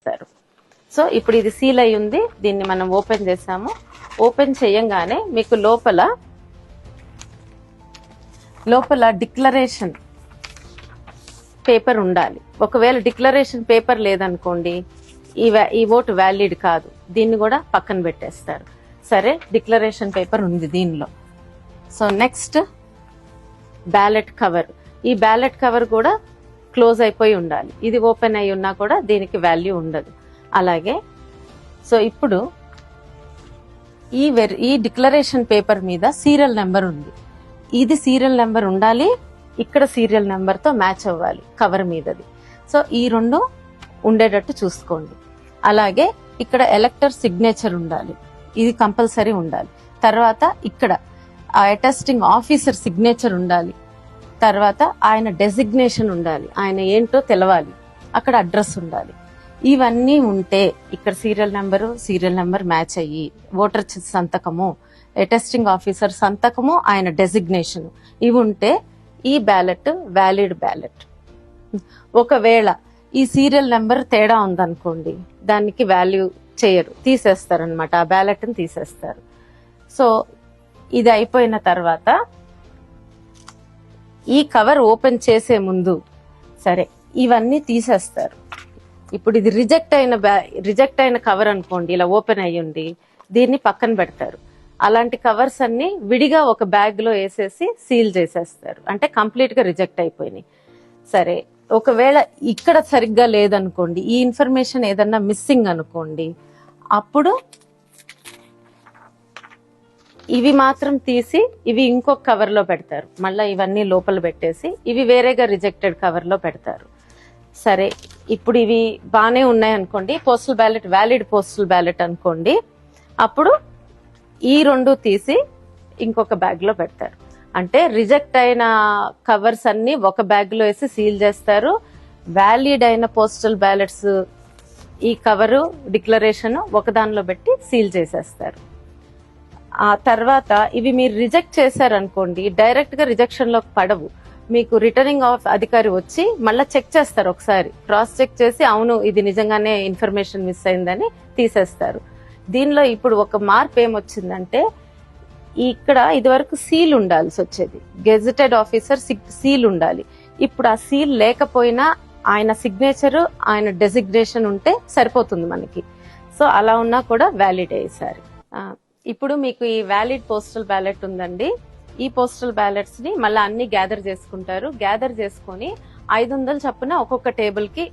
చేస్తారు. సో ఇప్పుడు ఇది సీల్ అయి ఉంది, దీన్ని మనం ఓపెన్ చేసాము. ఓపెన్ చేయంగానే మీకు లోపల డిక్లరేషన్ పేపర్ ఉండాలి. ఒకవేళ డిక్లరేషన్ పేపర్ లేదనుకోండి, ఈ ఓటు వ్యాలిడ్ కాదు, దీన్ని కూడా పక్కన పెట్టేస్తారు. సరే, డిక్లరేషన్ పేపర్ ఉంది దీనిలో. So next ballot cover. ఈ బ్యాలెట్ కవర్ కూడా క్లోజ్ అయిపోయి ఉండాలి. ఇది ఓపెన్ అయి ఉన్నా కూడా దీనికి వాల్యూ ఉండదు. అలాగే సో ఇప్పుడు ఈ డిక్లరేషన్ పేపర్ మీద సీరియల్ నెంబర్ ఉంది. ఇది సీరియల్ నెంబర్ ఉండాలి, ఇక్కడ సీరియల్ నెంబర్ తో మ్యాచ్ అవ్వాలి కవర్ మీదది. సో ఈ రెండు ఉండేటట్టు చూసుకోండి. అలాగే ఇక్కడ ఎలక్టర్ సిగ్నేచర్ ఉండాలి, ఇది కంపల్సరీ ఉండాలి. తర్వాత ఇక్కడ అటెస్టింగ్ ఆఫీసర్ సిగ్నేచర్ ఉండాలి. తర్వాత ఆయన డెసిగ్నేషన్ ఉండాలి, ఆయన ఏంటో తెలవాలి. అక్కడ అడ్రస్ ఉండాలి. ఇవన్నీ ఉంటే ఇక్కడ సీరియల్ నెంబర్ మ్యాచ్ అయ్యి ఓటర్ సంతకము, అటెస్టింగ్ ఆఫీసర్ సంతకము, ఆయన డెసిగ్నేషన్ ఇవి ఉంటే ఈ బ్యాలెట్ వ్యాలిడ్ బ్యాలెట్. ఒకవేళ ఈ సీరియల్ నెంబర్ తేడా ఉందనుకోండి, దానికి వాల్యూ చేయరు, తీసేస్తారు అనమాట, ఆ బ్యాలెట్ ని తీసేస్తారు. సో ఇది అయిపోయిన తర్వాత ఈ కవర్ ఓపెన్ చేసే ముందు సరే ఇవన్నీ తీసేస్తారు. ఇప్పుడు ఇది రిజెక్ట్ అయిన కవర్ అనుకోండి, ఇలా ఓపెన్ అయ్యింది, దీన్ని పక్కన పెడతారు. అలాంటి కవర్స్ అన్ని విడిగా ఒక బ్యాగ్ లో వేసేసి సీల్ చేసేస్తారు, అంటే కంప్లీట్ గా రిజెక్ట్ అయిపోయినాయి. సరే, ఒకవేళ ఇక్కడ సరిగ్గా లేదనుకోండి, ఈ ఇన్ఫర్మేషన్ ఏదన్నా మిస్సింగ్ అనుకోండి, అప్పుడు ఇవి మాత్రం తీసి ఇవి ఇంకొక కవర్ లో పెడతారు. మళ్ళీ ఇవన్నీ లోపల పెట్టేసి ఇవి వేరేగా రిజెక్టెడ్ కవర్ లో పెడతారు. సరే, ఇప్పుడు ఇవి బానే ఉన్నాయి అనుకోండి, postal ballot valid postal ballot అనుకోండి, అప్పుడు ఈ రెండు తీసి ఇంకొక బ్యాగ్ లో పెడతారు. అంటే రిజెక్ట్ అయిన కవర్స్ అన్ని ఒక బ్యాగ్ లో వేసి సీల్ చేస్తారు. వ్యాలిడ్ అయిన పోస్టల్ బ్యాలెట్స్ ఈ కవరు డిక్లరేషన్ ఒకదానిలో పెట్టి సీల్ చేసేస్తారు. ఆ తర్వాత ఇవి మీరు రిజెక్ట్ చేశారనుకోండి, డైరెక్ట్ గా రిజెక్షన్ లోకి పడవు. మీకు రిటర్నింగ్ అధికారి వచ్చి మళ్ళీ చెక్ చేస్తారు, ఒకసారి క్రాస్ చెక్ చేసి అవును ఇది నిజంగానే ఇన్ఫర్మేషన్ మిస్ అయిందని తీసేస్తారు. దీనిలో ఇప్పుడు ఒక మార్పు ఏమొచ్చిందంటే, ఇక్కడ ఇదివరకు సీల్ ఉండాల్సి వచ్చేది, గెజెటెడ్ ఆఫీసర్ సీల్ ఉండాలి. ఇప్పుడు ఆ సీల్ లేకపోయినా ఆయన సిగ్నేచర్, ఆయన డెసిగ్నేషన్ ఉంటే సరిపోతుంది మనకి. సో అలా ఉన్నా కూడా వ్యాలిడ్ అయ్యేసారి. ఇప్పుడు మీకు ఈ వ్యాలిడ్ పోస్టల్ బ్యాలెట్ ఉందండి. ఈ పోస్టల్ బ్యాలెట్స్ ని మళ్ళీ అన్ని గ్యాదర్ చేసుకుంటారు. గ్యాదర్ చేసుకుని 500 చొప్పున ఒక్కొక్క టేబుల్ కి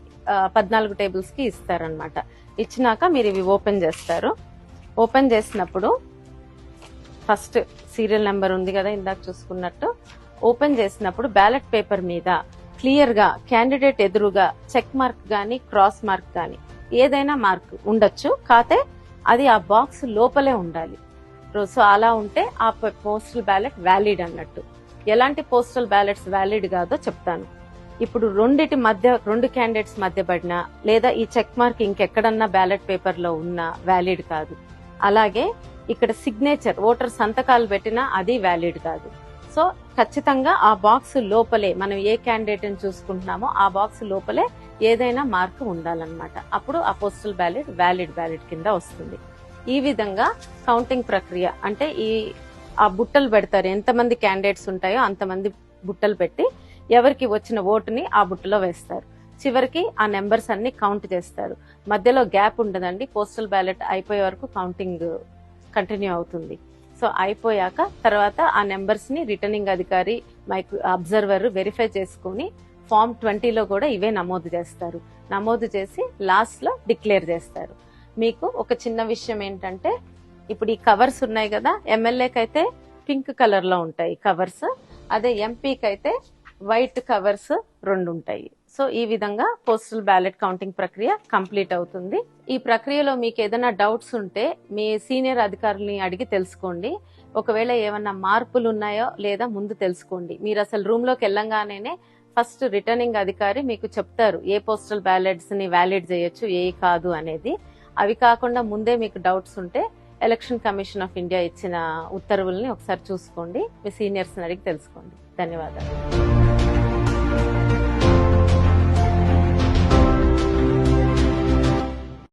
14 టేబుల్స్ కి ఇస్తారనమాట. ఇచ్చినాక మీరు ఇవి ఓపెన్ చేస్తారు. ఓపెన్ చేసినప్పుడు ఫస్ట్ సీరియల్ నెంబర్ ఉంది కదా ఇందాక చూసుకున్నట్టు, ఓపెన్ చేసినప్పుడు బ్యాలెట్ పేపర్ మీద క్లియర్ గా క్యాండిడేట్ ఎదురుగా చెక్ మార్క్ గాని క్రాస్ మార్క్ గాని ఏదైనా మార్క్ ఉండొచ్చు, కాతే అది ఆ బాక్స్ లోపలే ఉండాలి. సో అలా ఉంటే ఆ పోస్టల్ బ్యాలెట్ వ్యాలిడ్ అన్నట్టు. ఎలాంటి పోస్టల్ బ్యాలెట్స్ వ్యాలిడ్ కాదో చెప్తాను. ఇప్పుడు రెండు క్యాండిడేట్స్ మధ్య పడినా లేదా ఈ చెక్ మార్క్ ఇంకెక్కడన్నా బ్యాలెట్ పేపర్ లో ఉన్నా వ్యాలిడ్ కాదు. అలాగే ఇక్కడ సిగ్నేచర్ ఓటర్ సంతకాలు పెట్టినా అది వ్యాలిడ్ కాదు. సో ఖచ్చితంగా ఆ బాక్స్ లోపలే మనం ఏ క్యాండిడేట్ ని చూసుకుంటున్నామో ఆ బాక్స్ లోపలే ఏదైనా మార్క్ ఉండాలన్నమాట. అప్పుడు ఆ పోస్టల్ బ్యాలెట్ వ్యాలిడ్ బ్యాలెట్ కింద వస్తుంది. ఈ విధంగా కౌంటింగ్ ప్రక్రియ అంటే ఆ బుట్టలు పెడతారు, ఎంతమంది క్యాండిడేట్స్ ఉంటాయో అంతమంది బుట్టలు పెట్టి ఎవరికి వచ్చిన ఓటుని ఆ బుట్టలో వేస్తారు. చివరికి ఆ నెంబర్స్ అన్ని కౌంట్ చేస్తారు. మధ్యలో గ్యాప్ ఉండదండి, పోస్టల్ బ్యాలెట్ అయిపోయే వరకు కౌంటింగ్ కంటిన్యూ అవుతుంది. సో అయిపోయాక తర్వాత ఆ నెంబర్స్ ని రిటర్నింగ్ అధికారి అబ్జర్వర్ వెరిఫై చేసుకుని ఫామ్ 20లో కూడా ఇవే నమోదు చేస్తారు. నమోదు చేసి లాస్ట్ లో డిక్లేర్ చేస్తారు. మీకు ఒక చిన్న విషయం ఏంటంటే, ఇప్పుడు ఈ కవర్స్ ఉన్నాయి కదా, ఎమ్మెల్యేకి అయితే పింక్ కలర్ లో ఉంటాయి కవర్స్, అదే ఎంపీకి అయితే వైట్ కవర్స్ 2 ఉంటాయి. సో ఈ విధంగా పోస్టల్ బ్యాలెట్ కౌంటింగ్ ప్రక్రియ కంప్లీట్ అవుతుంది. ఈ ప్రక్రియలో మీకు ఏదైనా డౌట్స్ ఉంటే మీ సీనియర్ అధికారుల్ని అడిగి తెలుసుకోండి. ఒకవేళ ఏమన్నా మార్పులు ఉన్నాయో లేదా ముందు తెలుసుకోండి. మీరు అసలు రూమ్ లోకి వెళ్ళంగానే ఫస్ట్ రిటర్నింగ్ అధికారి మీకు చెప్తారు ఏ పోస్టల్ బ్యాలెట్స్ ని వ్యాలిడ్ చేయొచ్చు, ఏ కాదు అనేది. అవి కాకుండా ముందే మీకు డౌట్స్ ఉంటే ఎలక్షన్ కమిషన్ ఆఫ్ ఇండియా ఇచ్చిన ఉత్తర్వుల్ని ఒకసారి చూసుకోండి. మీ సీనియర్స్ అడిగి తెలుసుకోండి. ధన్యవాదాలు.